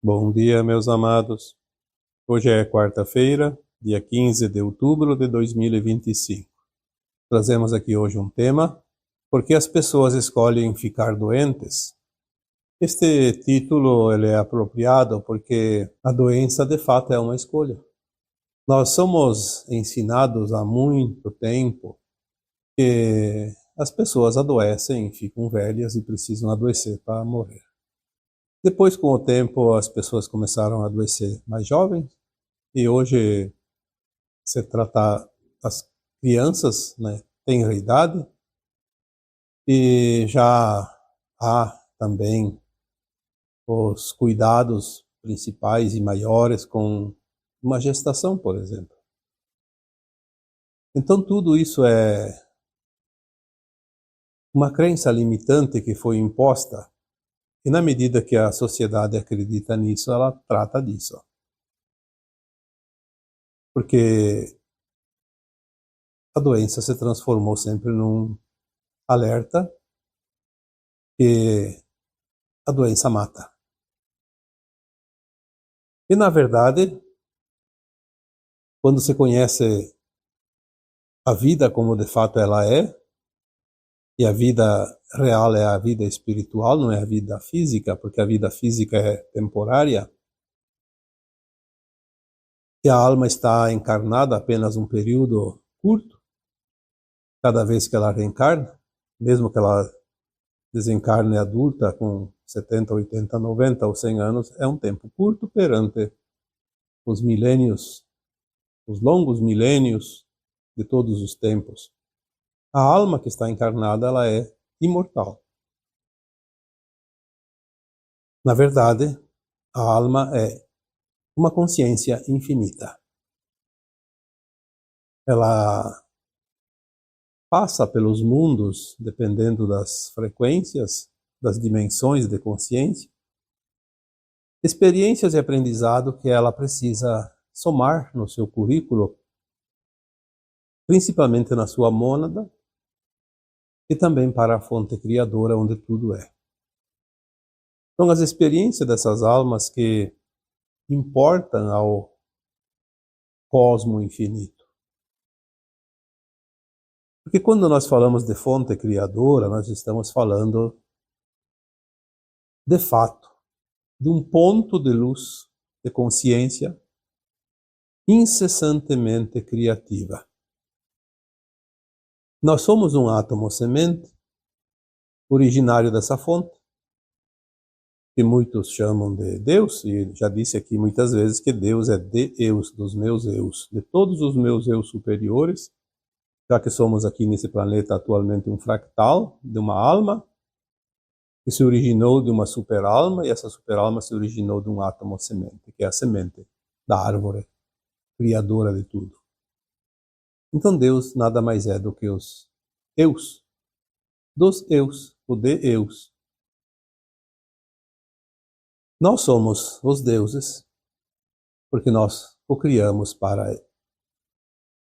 Bom dia, meus amados. Hoje é quarta-feira, dia 15 de outubro de 2025. Trazemos aqui hoje um tema: por que as pessoas escolhem ficar doentes? Este título ele é apropriado porque a doença de fato é uma escolha. Nós somos ensinados há muito tempo que as pessoas adoecem, ficam velhas e precisam adoecer para morrer. Depois, com o tempo, as pessoas começaram a adoecer mais jovens e hoje se trata as crianças, né, têm idade e já há também os cuidados principais e maiores com uma gestação, por exemplo. Então tudo isso é uma crença limitante que foi imposta e na medida que a sociedade acredita nisso, ela trata disso. Porque a doença se transformou sempre num alerta que a doença mata. E na verdade, quando se conhece a vida como de fato ela é, e a vida real é a vida espiritual, não é a vida física, porque a vida física é temporária, e a alma está encarnada apenas um período curto, cada vez que ela reencarna, mesmo que ela desencarne adulta com 70, 80, 90 ou 100 anos, é um tempo curto perante os milênios, os longos milênios de todos os tempos. A alma que está encarnada, ela é imortal. Na verdade, a alma é uma consciência infinita. Ela passa pelos mundos, dependendo das frequências, das dimensões de consciência, experiências e aprendizado que ela precisa somar no seu currículo, principalmente na sua mônada, e também para a fonte criadora onde tudo é. São as experiências dessas almas que importam ao cosmo infinito. Porque quando nós falamos de fonte criadora, nós estamos falando, de fato, de um ponto de luz, de consciência, incessantemente criativa. Nós somos um átomo semente, originário dessa fonte, que muitos chamam de Deus, e já disse aqui muitas vezes que Deus é de eus, dos meus eus, de todos os meus eus superiores, já que somos aqui nesse planeta atualmente um fractal de uma alma, que se originou de uma superalma, e essa superalma se originou de um átomo semente, que é a semente da árvore, criadora de tudo. Então Deus nada mais é do que os eus, dos eus, o de eus. Nós somos os deuses, porque nós o criamos para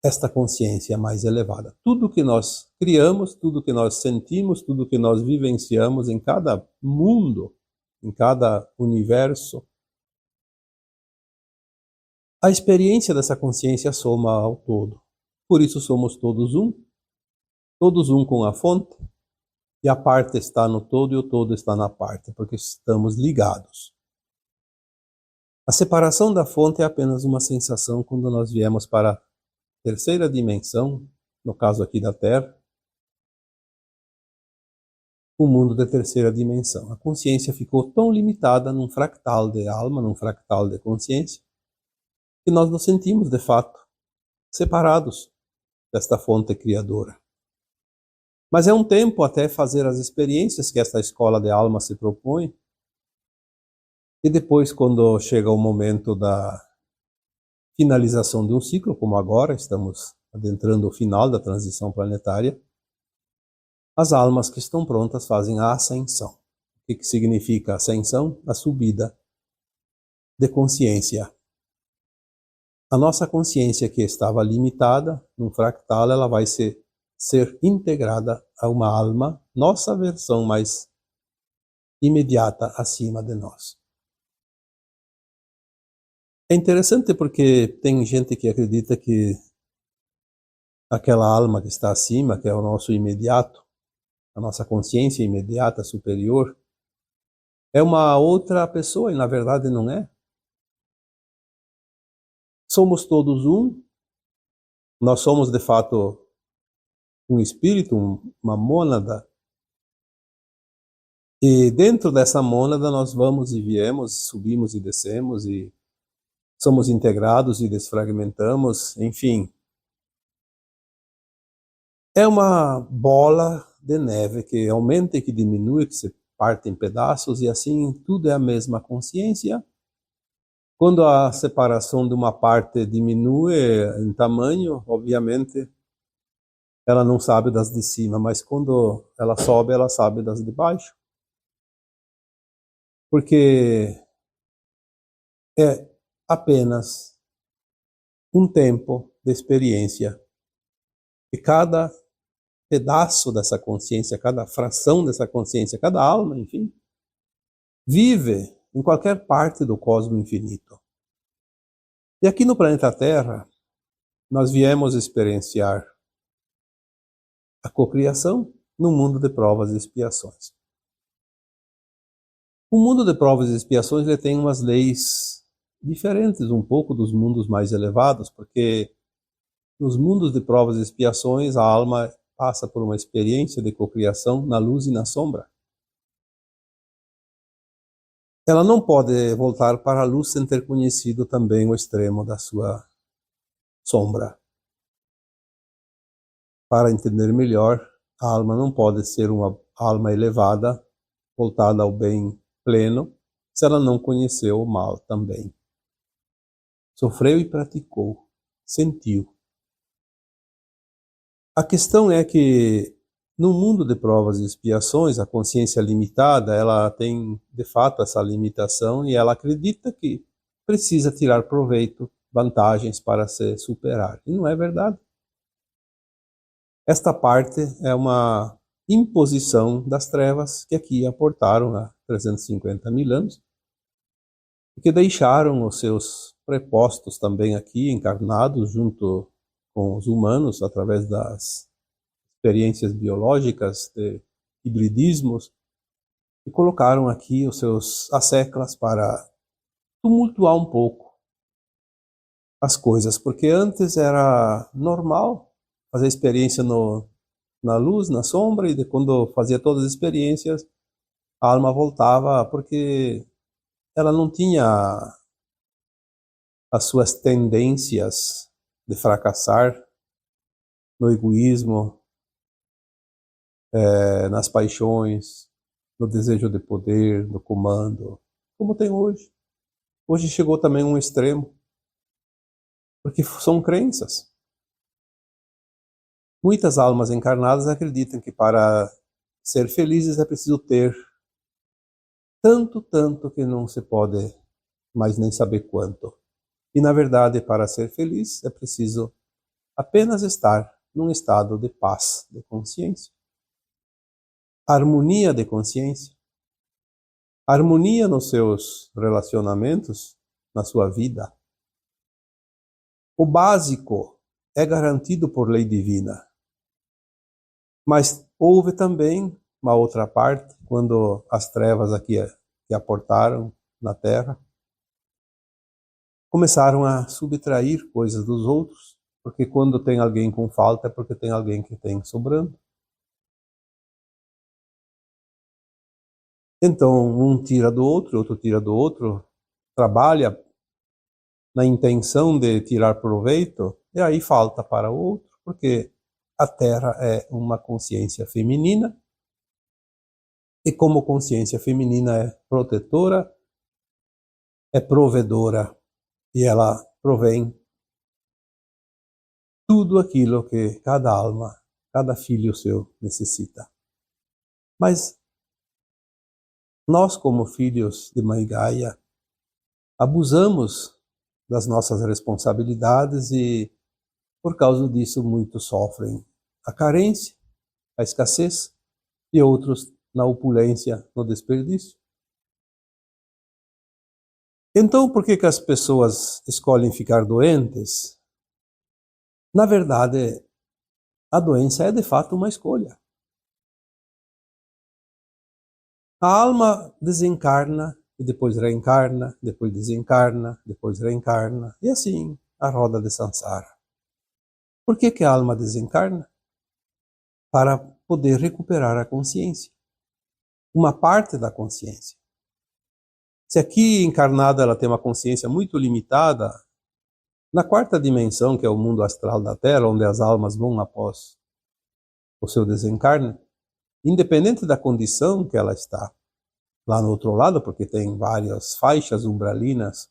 esta consciência mais elevada. Tudo que nós criamos, tudo que nós sentimos, tudo que nós vivenciamos em cada mundo, em cada universo, a experiência dessa consciência soma ao todo. Por isso somos todos um com a fonte, e a parte está no todo e o todo está na parte, porque estamos ligados. A separação da fonte é apenas uma sensação quando nós viemos para a terceira dimensão, no caso aqui da Terra, o mundo da terceira dimensão. A consciência ficou tão limitada num fractal de alma, num fractal de consciência, que nós nos sentimos, de fato, separados desta fonte criadora. Mas é um tempo até fazer as experiências que esta escola de alma se propõe, e depois, quando chega o momento da finalização de um ciclo, como agora estamos adentrando o final da transição planetária, as almas que estão prontas fazem a ascensão. O que significa ascensão? A subida de consciência. A nossa consciência que estava limitada num fractal, ela vai ser integrada a uma alma, nossa versão mais imediata acima de nós. É interessante porque tem gente que acredita que aquela alma que está acima, que é o nosso imediato, a nossa consciência imediata superior, é uma outra pessoa e na verdade não é. Somos todos um, nós somos de fato um espírito, uma mônada, e dentro dessa mônada nós vamos e viemos, subimos e descemos, e somos integrados e desfragmentamos, enfim. É uma bola de neve que aumenta e que diminui, que se parte em pedaços, e assim tudo é a mesma consciência. Quando a separação de uma parte diminui em tamanho, obviamente, ela não sabe das de cima, mas quando ela sobe, ela sabe das de baixo. Porque é apenas um tempo de experiência. E cada pedaço dessa consciência, cada fração dessa consciência, cada alma, enfim, vive em qualquer parte do cosmos infinito. E aqui no planeta Terra, nós viemos experienciar a cocriação no mundo de provas e expiações. O mundo de provas e expiações ele tem umas leis diferentes um pouco dos mundos mais elevados, porque nos mundos de provas e expiações a alma passa por uma experiência de cocriação na luz e na sombra. Ela não pode voltar para a luz sem ter conhecido também o extremo da sua sombra. Para entender melhor, a alma não pode ser uma alma elevada, voltada ao bem pleno, se ela não conheceu o mal também. Sofreu e praticou, sentiu. A questão é que no mundo de provas e expiações, a consciência limitada, ela tem de fato essa limitação e ela acredita que precisa tirar proveito, vantagens para se superar. E não é verdade. Esta parte é uma imposição das trevas que aqui aportaram há 350 mil anos, e que deixaram os seus prepostos também aqui encarnados junto com os humanos através das experiências biológicas de hibridismos e colocaram aqui os seus asseclas para tumultuar um pouco as coisas, porque antes era normal fazer experiência na luz, na sombra, e quando fazia todas as experiências, a alma voltava porque ela não tinha as suas tendências de fracassar no egoísmo, nas paixões, no desejo de poder, no comando, como tem hoje. Hoje chegou também um extremo, porque são crenças. Muitas almas encarnadas acreditam que para ser felizes é preciso ter tanto que não se pode mais nem saber quanto. E na verdade, para ser feliz é preciso apenas estar num estado de paz, de consciência. Harmonia de consciência. Harmonia nos seus relacionamentos, na sua vida. O básico é garantido por lei divina. Mas houve também uma outra parte, quando as trevas aqui que aportaram na Terra, começaram a subtrair coisas dos outros, porque quando tem alguém com falta é porque tem alguém que tem sobrando. Então, um tira do outro, outro tira do outro, trabalha na intenção de tirar proveito, e aí falta para o outro, porque a Terra é uma consciência feminina, e como consciência feminina é protetora, é provedora, e ela provém tudo aquilo que cada alma, cada filho seu necessita. Mas nós, como filhos de Mãe Gaia, abusamos das nossas responsabilidades e, por causa disso, muitos sofrem a carência, a escassez, e outros na opulência, no desperdício. Então, por que as pessoas escolhem ficar doentes? Na verdade, a doença é de fato uma escolha. A alma desencarna e depois reencarna, depois desencarna, depois reencarna, e assim a roda de Sansara. Por que a alma desencarna? Para poder recuperar a consciência, uma parte da consciência. Se aqui encarnada ela tem uma consciência muito limitada, na quarta dimensão, que é o mundo astral da Terra, onde as almas vão após o seu desencarne, independente da condição que ela está, lá no outro lado, porque tem várias faixas umbralinas,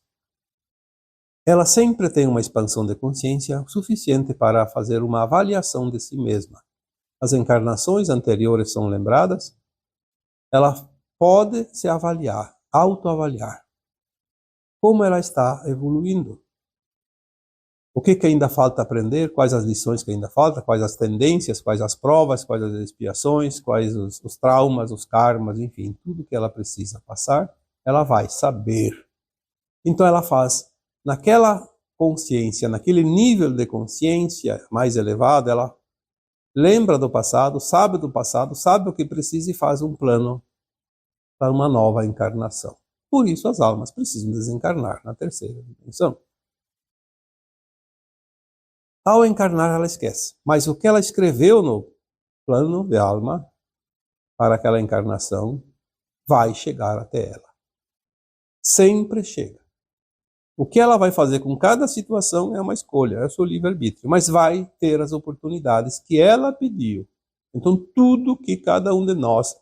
ela sempre tem uma expansão de consciência suficiente para fazer uma avaliação de si mesma. As encarnações anteriores são lembradas, ela pode se avaliar, autoavaliar. Como ela está evoluindo? O que ainda falta aprender? Quais as lições que ainda faltam? Quais as tendências? Quais as provas? Quais as expiações? Quais os traumas, os karmas, enfim, tudo que ela precisa passar, ela vai saber. Então ela faz, naquela consciência, naquele nível de consciência mais elevado, ela lembra do passado, sabe o que precisa e faz um plano para uma nova encarnação. Por isso as almas precisam desencarnar na terceira dimensão. Ao encarnar, ela esquece. Mas o que ela escreveu no plano de alma para aquela encarnação vai chegar até ela. Sempre chega. O que ela vai fazer com cada situação é uma escolha, é o seu livre-arbítrio. Mas vai ter as oportunidades que ela pediu. Então, tudo que cada um de nós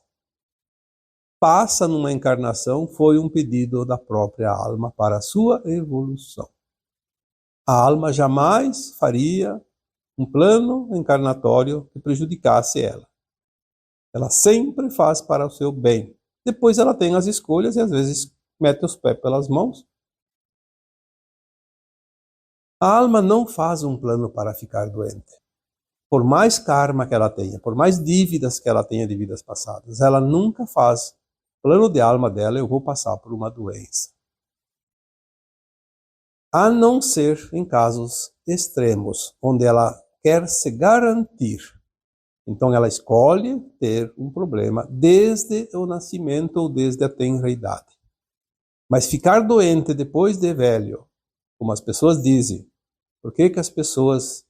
passa numa encarnação foi um pedido da própria alma para a sua evolução. A alma jamais faria um plano encarnatório que prejudicasse ela. Ela sempre faz para o seu bem. Depois ela tem as escolhas e às vezes mete os pés pelas mãos. A alma não faz um plano para ficar doente. Por mais karma que ela tenha, por mais dívidas que ela tenha de vidas passadas, ela nunca faz plano de alma dela, eu vou passar por uma doença. A não ser em casos extremos, onde ela quer se garantir. Então ela escolhe ter um problema desde o nascimento ou desde a tenra idade. Mas ficar doente depois de velho, como as pessoas dizem, por que as pessoas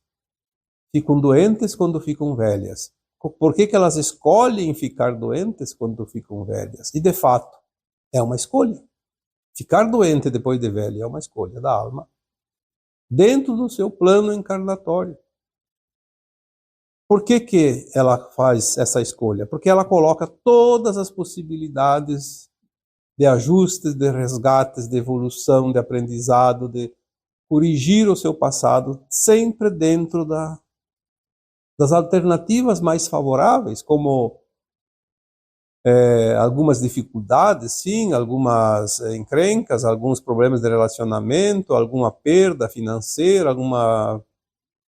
ficam doentes quando ficam velhas? Por que elas escolhem ficar doentes quando ficam velhas? E de fato, é uma escolha. Ficar doente depois de velho é uma escolha da alma, dentro do seu plano encarnatório. Por que ela faz essa escolha? Porque ela coloca todas as possibilidades de ajustes, de resgates, de evolução, de aprendizado, de corrigir o seu passado, sempre dentro das alternativas mais favoráveis, como algumas dificuldades, sim, algumas encrencas, alguns problemas de relacionamento, alguma perda financeira, alguma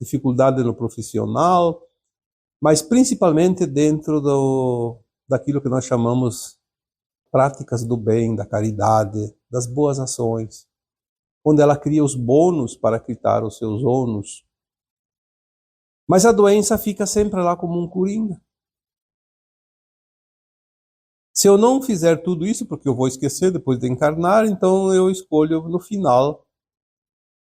dificuldade no profissional, mas principalmente dentro daquilo que nós chamamos práticas do bem, da caridade, das boas ações, onde ela cria os bônus para quitar os seus ônus. Mas a doença fica sempre lá como um coringa. Se eu não fizer tudo isso, porque eu vou esquecer depois de encarnar, então eu escolho no final,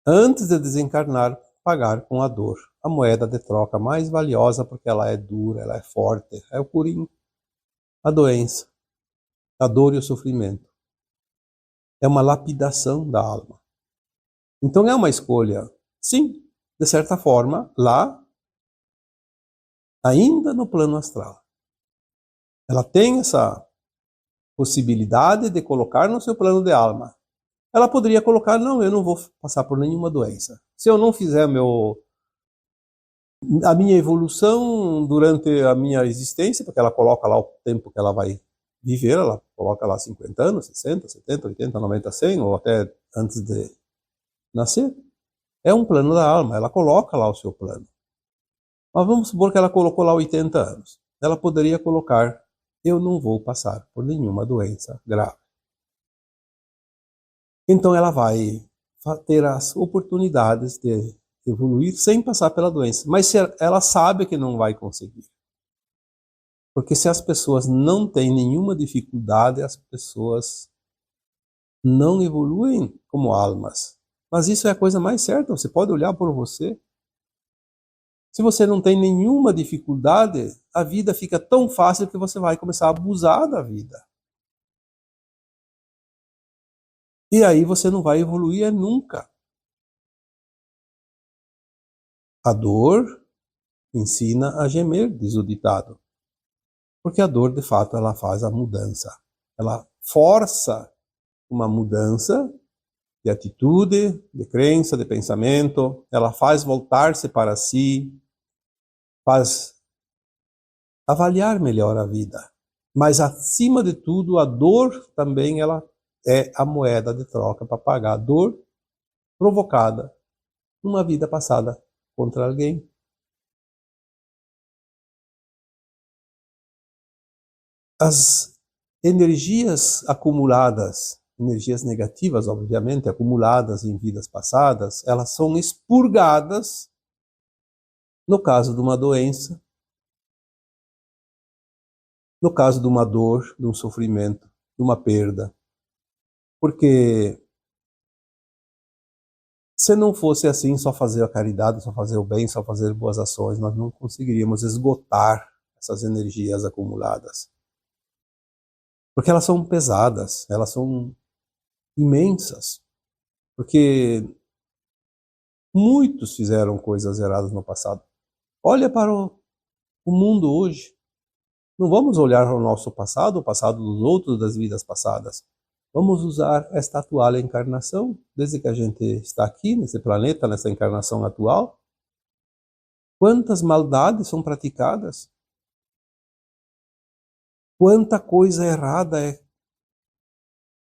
antes de desencarnar, pagar com a dor. A moeda de troca mais valiosa, porque ela é dura, ela é forte, é o coringa. A doença, a dor e o sofrimento. É uma lapidação da alma. Então é uma escolha, sim, de certa forma, lá, ainda no plano astral. Ela tem essa possibilidade de colocar no seu plano de alma. Ela poderia colocar, não, eu não vou passar por nenhuma doença. Se eu não fizer a minha evolução durante a minha existência, porque ela coloca lá o tempo que ela vai viver, ela coloca lá 50 anos, 60, 70, 80, 90, 100, ou até antes de nascer. É um plano da alma, ela coloca lá o seu plano. Mas vamos supor que ela colocou lá 80 anos. Ela poderia colocar, eu não vou passar por nenhuma doença grave. Então ela vai ter as oportunidades de evoluir sem passar pela doença. Mas se ela sabe que não vai conseguir. Porque se as pessoas não têm nenhuma dificuldade, as pessoas não evoluem como almas. Mas isso é a coisa mais certa, você pode olhar por você. Se você não tem nenhuma dificuldade, a vida fica tão fácil que você vai começar a abusar da vida. E aí você não vai evoluir nunca. A dor ensina a gemer, diz o ditado. Porque a dor, de fato, ela faz a mudança. Ela força uma mudança de atitude, de crença, de pensamento. Ela faz voltar-se para si, faz avaliar melhor a vida. Mas, acima de tudo, a dor também ela é a moeda de troca para pagar a dor provocada numa vida passada contra alguém. As energias acumuladas, energias negativas, obviamente, acumuladas em vidas passadas, elas são expurgadas no caso de uma doença, no caso de uma dor, de um sofrimento, de uma perda. Porque se não fosse assim, só fazer a caridade, só fazer o bem, só fazer boas ações, nós não conseguiríamos esgotar essas energias acumuladas. Porque elas são pesadas, elas são imensas. Porque muitos fizeram coisas erradas no passado. Olha para o mundo hoje. Não vamos olhar para o nosso passado, o passado dos outros, das vidas passadas. Vamos usar esta atual encarnação, desde que a gente está aqui, nesse planeta, nessa encarnação atual. Quantas maldades são praticadas? Quanta coisa errada é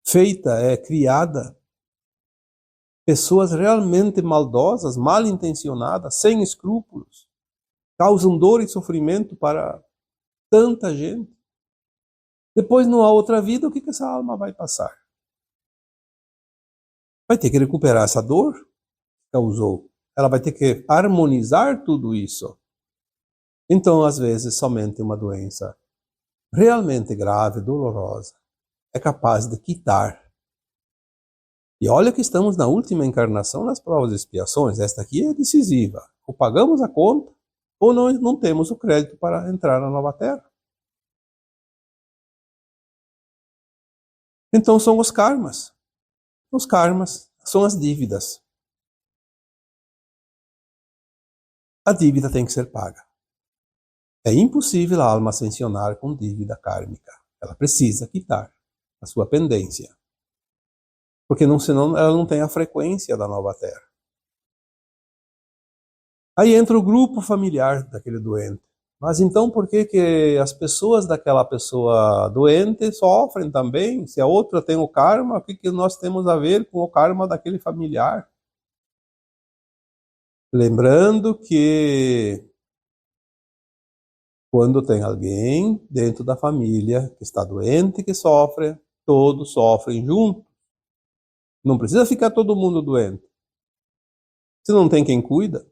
feita, é criada? Pessoas realmente maldosas, mal intencionadas, sem escrúpulos, causam dor e sofrimento para tanta gente. Depois, numa outra vida, o que essa alma vai passar? Vai ter que recuperar essa dor que causou. Ela vai ter que harmonizar tudo isso. Então, às vezes, somente uma doença realmente grave, dolorosa, é capaz de quitar. E olha que estamos na última encarnação nas provas e expiações. Esta aqui é decisiva. Ou pagamos a conta, ou não temos o crédito para entrar na nova terra. Então são os karmas. Os karmas são as dívidas. A dívida tem que ser paga. É impossível a alma ascensionar com dívida kármica. Ela precisa quitar a sua pendência. Porque senão ela não tem a frequência da nova terra. Aí entra o grupo familiar daquele doente. Mas então por que as pessoas daquela pessoa doente sofrem também? Se a outra tem o karma, o que nós temos a ver com o karma daquele familiar? Lembrando que quando tem alguém dentro da família que está doente, que sofre, todos sofrem juntos. Não precisa ficar todo mundo doente. Se não tem quem cuida,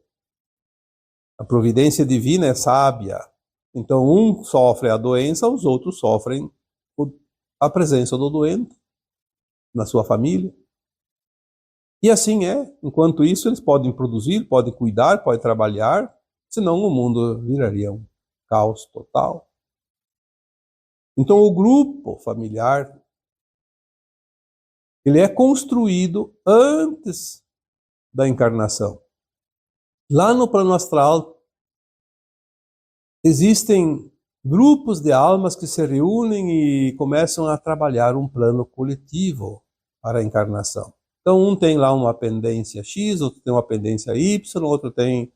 a providência divina é sábia. Então um sofre a doença, os outros sofrem a presença do doente na sua família. E assim é. Enquanto isso, eles podem produzir, podem cuidar, podem trabalhar, senão o mundo viraria um caos total. Então o grupo familiar, ele é construído antes da encarnação. Lá no plano astral, existem grupos de almas que se reúnem e começam a trabalhar um plano coletivo para a encarnação. Então um tem lá uma pendência X, outro tem uma pendência Y, outro tem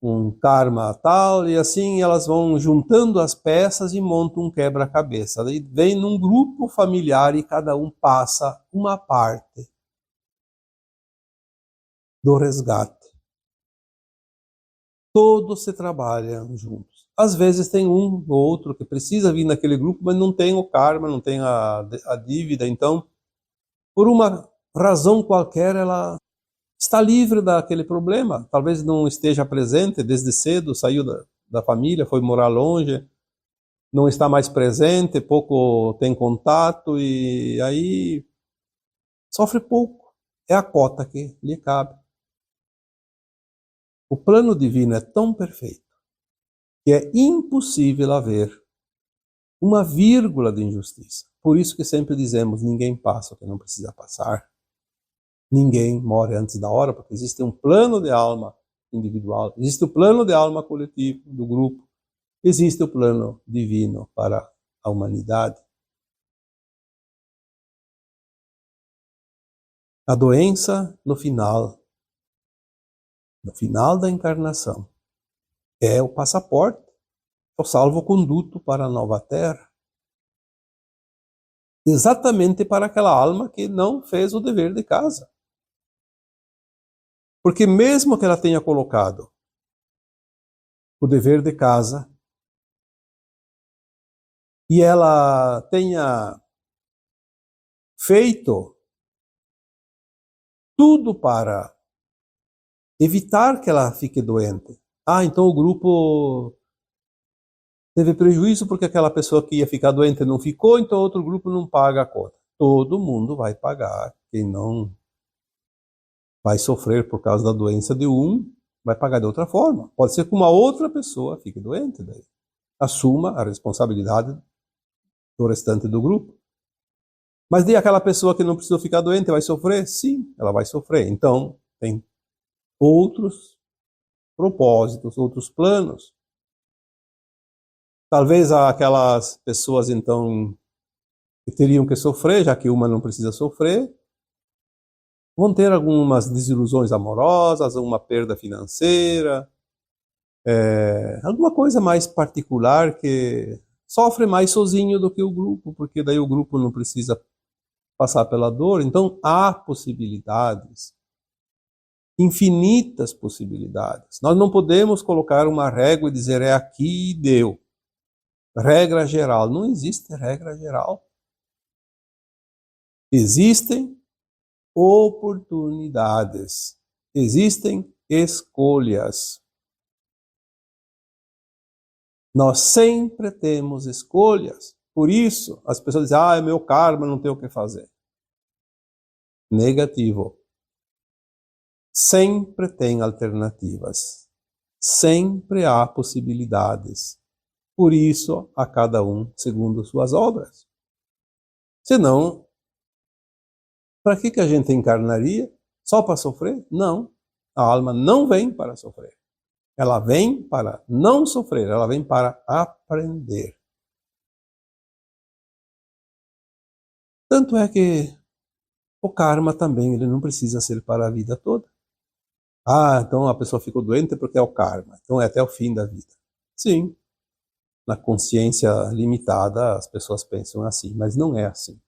um karma tal, e assim elas vão juntando as peças e montam um quebra-cabeça. Daí vem num grupo familiar e cada um passa uma parte do resgate. Todos se trabalham juntos. Às vezes tem um ou outro que precisa vir naquele grupo, mas não tem o karma, não tem a dívida. Então, por uma razão qualquer, ela está livre daquele problema. Talvez não esteja presente desde cedo, saiu da família, foi morar longe, não está mais presente, pouco tem contato e aí sofre pouco. É a cota que lhe cabe. O plano divino é tão perfeito que é impossível haver uma vírgula de injustiça. Por isso que sempre dizemos, ninguém passa o que não precisa passar. Ninguém morre antes da hora, porque existe um plano de alma individual, existe o plano de alma coletivo, do grupo, existe o plano divino para a humanidade. A doença, no final da encarnação, é o passaporte, é o salvo-conduto para a nova terra. Exatamente para aquela alma que não fez o dever de casa. Porque mesmo que ela tenha colocado o dever de casa e ela tenha feito tudo para evitar que ela fique doente. Então o grupo teve prejuízo porque aquela pessoa que ia ficar doente não ficou, então outro grupo não paga a cota. Todo mundo vai pagar. Quem não vai sofrer por causa da doença de um, vai pagar de outra forma. Pode ser que uma outra pessoa fique doente, daí assuma a responsabilidade do restante do grupo. Mas daí aquela pessoa que não precisou ficar doente vai sofrer? Sim, ela vai sofrer. Então, tem outros propósitos, outros planos. Talvez aquelas pessoas, então, que teriam que sofrer, já que uma não precisa sofrer, vão ter algumas desilusões amorosas, uma perda financeira, alguma coisa mais particular que sofre mais sozinho do que o grupo, porque daí o grupo não precisa passar pela dor. Então, há possibilidades, infinitas possibilidades. Nós não podemos colocar uma régua e dizer é aqui e deu. Regra geral. Não existe regra geral. Existem oportunidades. Existem escolhas. Nós sempre temos escolhas. Por isso, as pessoas dizem, é meu karma, não tenho o que fazer. Negativo. Sempre tem alternativas. Sempre há possibilidades. Por isso, a cada um segundo suas obras. Senão, para que a gente encarnaria? Só para sofrer? Não. A alma não vem para sofrer. Ela vem para não sofrer, ela vem para aprender. Tanto é que o karma também, ele não precisa ser para a vida toda. Então a pessoa ficou doente porque é o karma. Então é até o fim da vida. Sim, na consciência limitada as pessoas pensam assim, mas não é assim.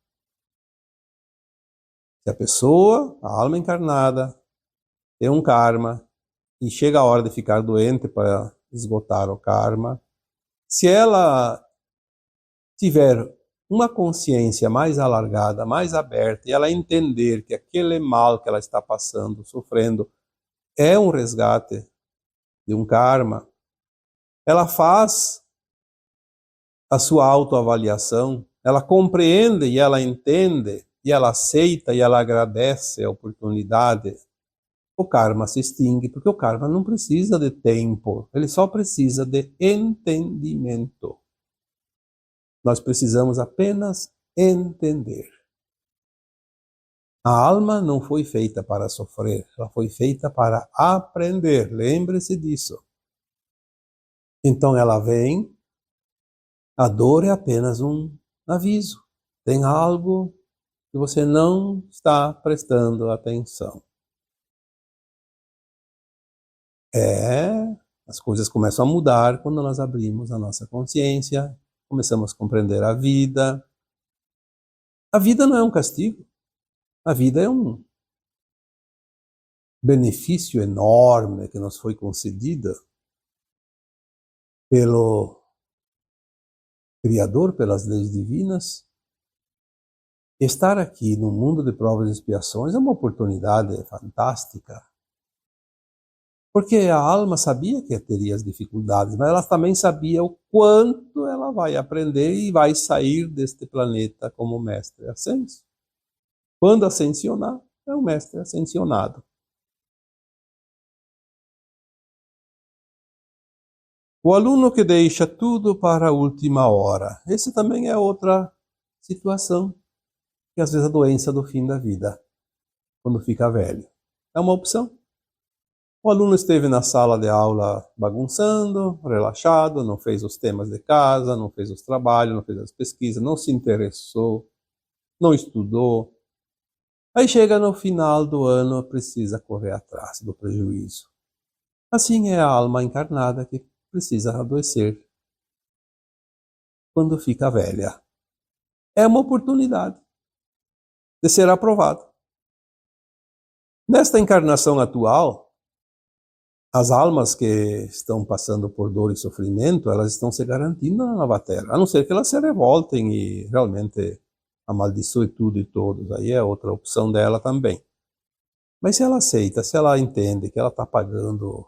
Se a pessoa, a alma encarnada, tem um karma e chega a hora de ficar doente para esgotar o karma, se ela tiver uma consciência mais alargada, mais aberta, e ela entender que aquele mal que ela está passando, sofrendo, é um resgate de um karma, ela faz a sua autoavaliação, ela compreende e ela entende, e ela aceita e ela agradece a oportunidade, o karma se extingue, porque o karma não precisa de tempo, ele só precisa de entendimento. Nós precisamos apenas entender. A alma não foi feita para sofrer, ela foi feita para aprender. Lembre-se disso. Então ela vem, a dor é apenas um aviso. Tem algo que você não está prestando atenção. As coisas começam a mudar quando nós abrimos a nossa consciência, começamos a compreender a vida. A vida não é um castigo. A vida é um benefício enorme que nos foi concedido pelo Criador, pelas leis divinas, Estar aqui no mundo de provas e expiações é uma oportunidade fantástica. Porque a alma sabia que teria as dificuldades, mas ela também sabia o quanto ela vai aprender e vai sair deste planeta como mestre ascenso. Quando ascensionar, é o mestre ascensionado. O aluno que deixa tudo para a última hora. Esse também é outra situação, que às vezes a doença do fim da vida, quando fica velho. É uma opção. O aluno esteve na sala de aula bagunçando, relaxado, não fez os temas de casa, não fez os trabalhos, não fez as pesquisas, não se interessou, não estudou. Aí chega no final do ano, precisa correr atrás do prejuízo. Assim é a alma encarnada que precisa adoecer quando fica velha. É uma oportunidade de ser aprovado. Nesta encarnação atual, as almas que estão passando por dor e sofrimento, elas estão se garantindo na nova terra, a não ser que elas se revoltem e realmente amaldiçoem tudo e todos. Aí é outra opção dela também. Mas se ela aceita, se ela entende que ela está pagando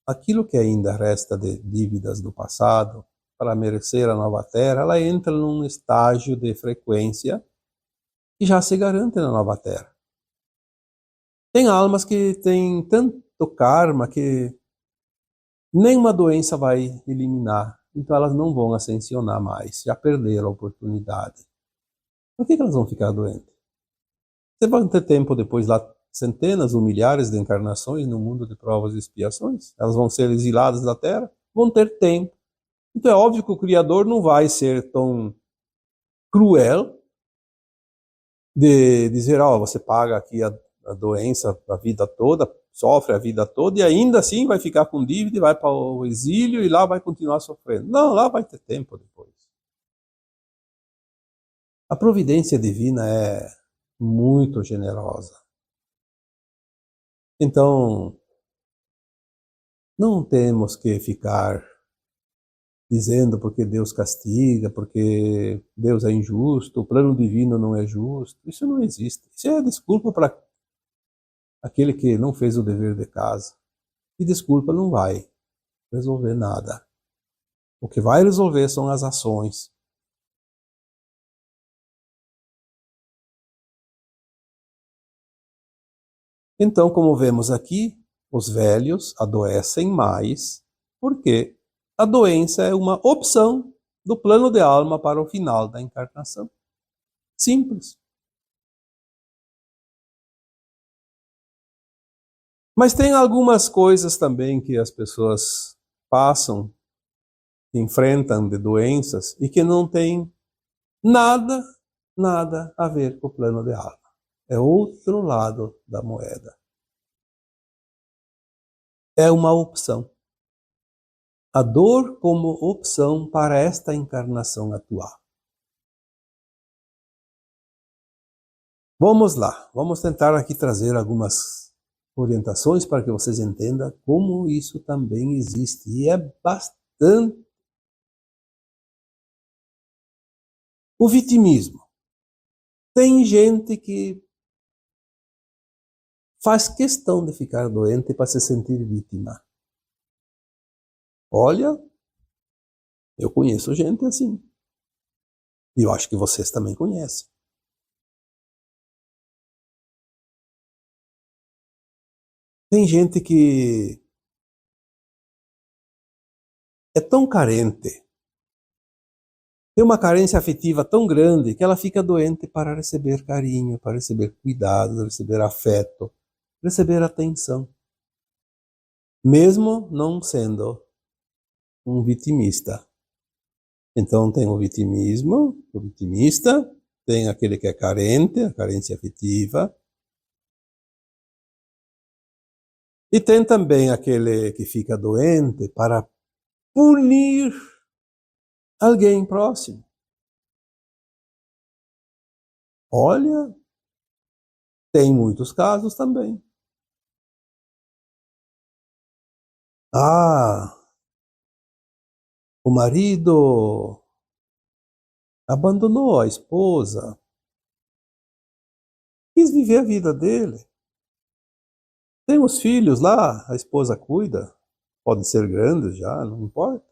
aquilo que ainda resta de dívidas do passado para merecer a nova terra, ela entra num estágio de frequência que já se garante na nova terra. Tem almas que têm tanto karma que nenhuma doença vai eliminar, então elas não vão ascensionar mais, já perderam a oportunidade. Por que elas vão ficar doentes? Você vai ter tempo depois lá, centenas ou milhares de encarnações no mundo de provas e expiações? Elas vão ser exiladas da Terra? Vão ter tempo. Então é óbvio que o Criador não vai ser tão cruel de dizer, ó, você paga aqui a doença a vida toda, sofre a vida toda, e ainda assim vai ficar com dívida e vai para o exílio e lá vai continuar sofrendo. Não, lá vai ter tempo depois. A providência divina é muito generosa. Então, não temos que ficar dizendo porque Deus castiga, porque Deus é injusto, o plano divino não é justo. Isso não existe. Isso é desculpa para aquele que não fez o dever de casa. E desculpa não vai resolver nada. O que vai resolver são as ações. Então, como vemos aqui, os velhos adoecem mais porque a doença é uma opção do plano de alma para o final da encarnação. Simples. Mas tem algumas coisas também que as pessoas passam, enfrentam de doenças e que não tem nada, nada a ver com o plano de alma. É outro lado da moeda. É uma opção. A dor como opção para esta encarnação atual. Vamos lá, vamos tentar aqui trazer algumas orientações para que vocês entendam como isso também existe. E é bastante. O vitimismo. Tem gente que faz questão de ficar doente para se sentir vítima. Olha, eu conheço gente assim. E eu acho que vocês também conhecem. Tem gente que é tão carente, tem uma carência afetiva tão grande que ela fica doente para receber carinho, para receber cuidado, receber afeto, receber atenção. Mesmo não sendo um vitimista. Então tem o vitimismo, o vitimista, tem aquele que é carente, a carência afetiva, e tem também aquele que fica doente para punir alguém próximo. Olha, tem muitos casos também. Ah, o marido abandonou a esposa, quis viver a vida dele. Tem os filhos lá, a esposa cuida, podem ser grandes já, não importa.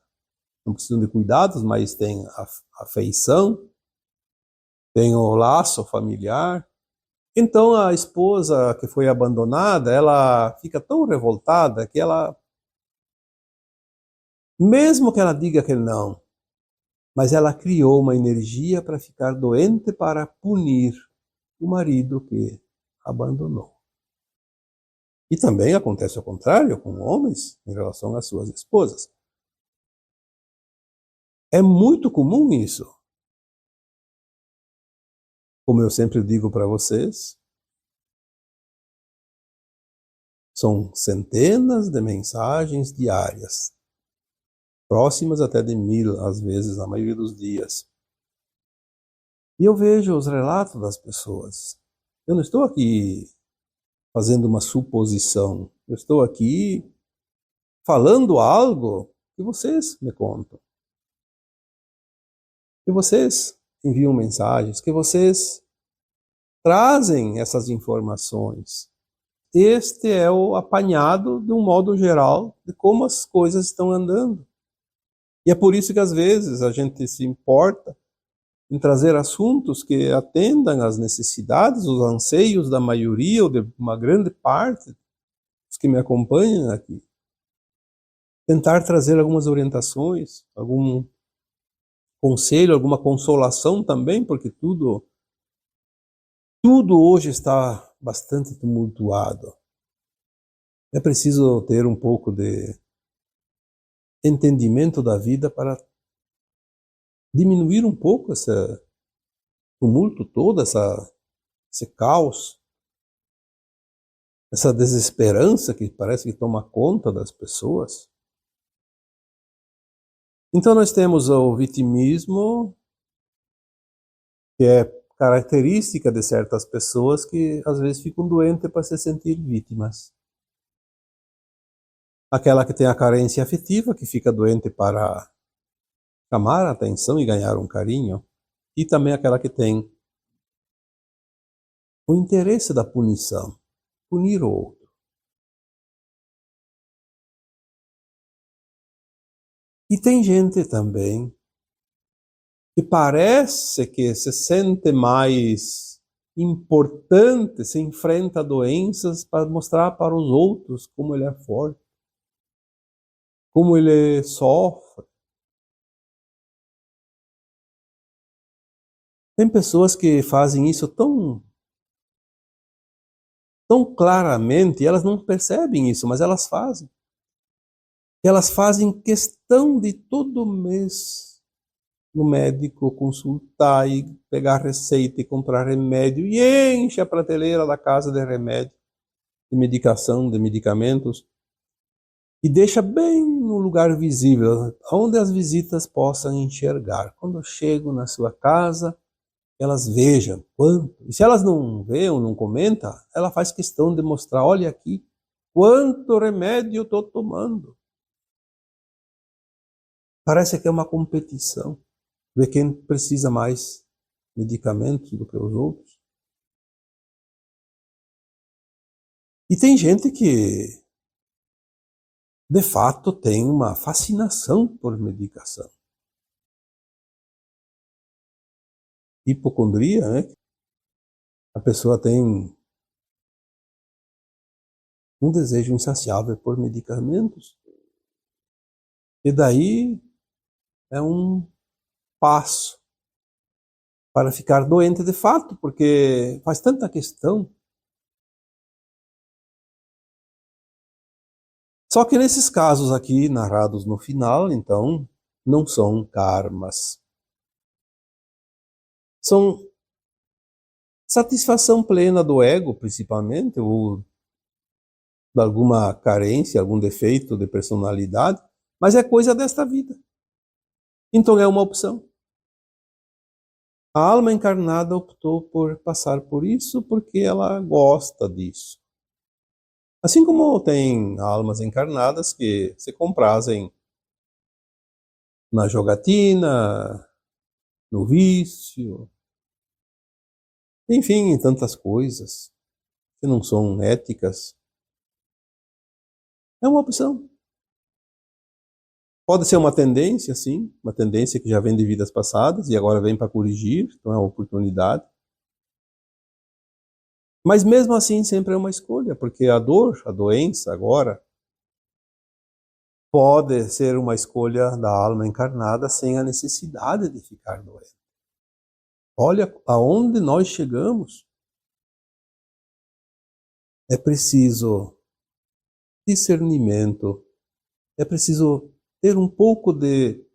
Não precisam de cuidados, mas tem a afeição, tem o laço familiar. Então a esposa que foi abandonada, ela fica tão revoltada que ela, mesmo que ela diga que não, mas ela criou uma energia para ficar doente para punir o marido que abandonou. E também acontece o contrário com homens em relação às suas esposas. É muito comum isso. Como eu sempre digo para vocês, são centenas de mensagens diárias, próximas até de 1000, às vezes, na maioria dos dias. E eu vejo os relatos das pessoas. Eu não estou aqui fazendo uma suposição. Eu estou aqui falando algo que vocês me contam. Que vocês enviam mensagens, que vocês trazem essas informações. Este é o apanhado, de um modo geral, de como as coisas estão andando. E é por isso que às vezes a gente se importa em trazer assuntos que atendam às necessidades, os anseios da maioria ou de uma grande parte dos que me acompanham aqui. Tentar trazer algumas orientações, algum conselho, alguma consolação também, porque tudo hoje está bastante tumultuado. É preciso ter um pouco de entendimento da vida para diminuir um pouco esse tumulto todo, esse caos, essa desesperança que parece que toma conta das pessoas. Então nós temos o vitimismo, que é característica de certas pessoas que às vezes ficam doentes para se sentir vítimas. Aquela que tem a carência afetiva, que fica doente para chamar a atenção e ganhar um carinho. E também aquela que tem o interesse da punição, punir o outro. E tem gente também que parece que se sente mais importante, se enfrenta a doenças para mostrar para os outros como ele é forte, como ele sofre. Tem pessoas que fazem isso tão claramente, e elas não percebem isso, mas elas fazem. Elas fazem questão de todo mês no médico consultar e pegar receita e comprar remédio, e enche a prateleira da casa de remédio, de medicação, de medicamentos, e deixa bem no lugar visível, onde as visitas possam enxergar. Quando eu chego na sua casa, elas vejam quanto. E se elas não veem ou não comentam, ela faz questão de mostrar, olha aqui, quanto remédio eu estou tomando. Parece que é uma competição, ver quem precisa mais medicamentos do que os outros. E tem gente que, de fato, tem uma fascinação por medicação. Hipocondria, né? A pessoa tem um desejo insaciável por medicamentos. E daí é um passo para ficar doente de fato, porque faz tanta questão. Só que nesses casos aqui, narrados no final, então, não são karmas. São satisfação plena do ego, principalmente, ou de alguma carência, algum defeito de personalidade, mas é coisa desta vida. Então é uma opção. A alma encarnada optou por passar por isso porque ela gosta disso. Assim como tem almas encarnadas que se comprazem na jogatina, no vício, enfim, em tantas coisas que não são éticas. É uma opção. Pode ser uma tendência, sim, uma tendência que já vem de vidas passadas e agora vem para corrigir, então é uma oportunidade. Mas mesmo assim sempre é uma escolha, porque a dor, a doença agora, pode ser uma escolha da alma encarnada sem a necessidade de ficar doente. Olha aonde nós chegamos. É preciso discernimento, é preciso ter um pouco de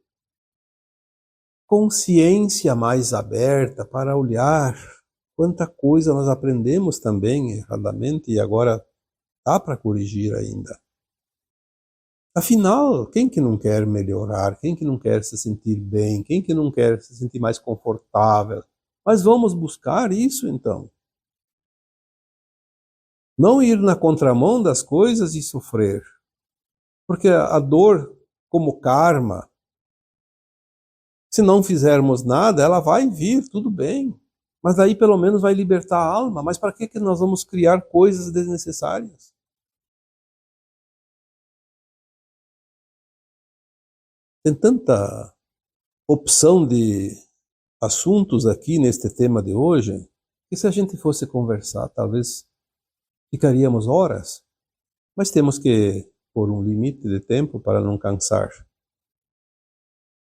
consciência mais aberta para olhar quanta coisa nós aprendemos também erradamente e agora dá para corrigir ainda. Afinal, quem que não quer melhorar? Quem que não quer se sentir bem? Quem que não quer se sentir mais confortável? Mas vamos buscar isso então. Não ir na contramão das coisas e sofrer. Porque a dor, como karma, se não fizermos nada, ela vai vir, tudo bem. Mas aí pelo menos vai libertar a alma. Mas para que nós vamos criar coisas desnecessárias? Tem tanta opção de assuntos aqui neste tema de hoje, que se a gente fosse conversar, talvez ficaríamos horas, mas temos que pôr um limite de tempo para não cansar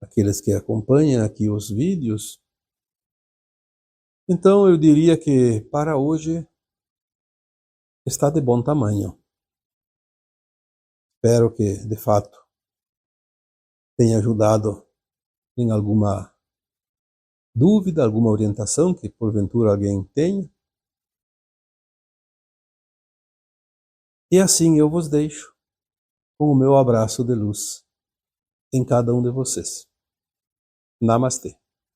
aqueles que acompanham aqui os vídeos. Então eu diria que para hoje está de bom tamanho. Espero que, de fato, tenha ajudado em alguma dúvida, alguma orientação que porventura alguém tenha. E assim eu vos deixo com o meu abraço de luz em cada um de vocês. Namastê.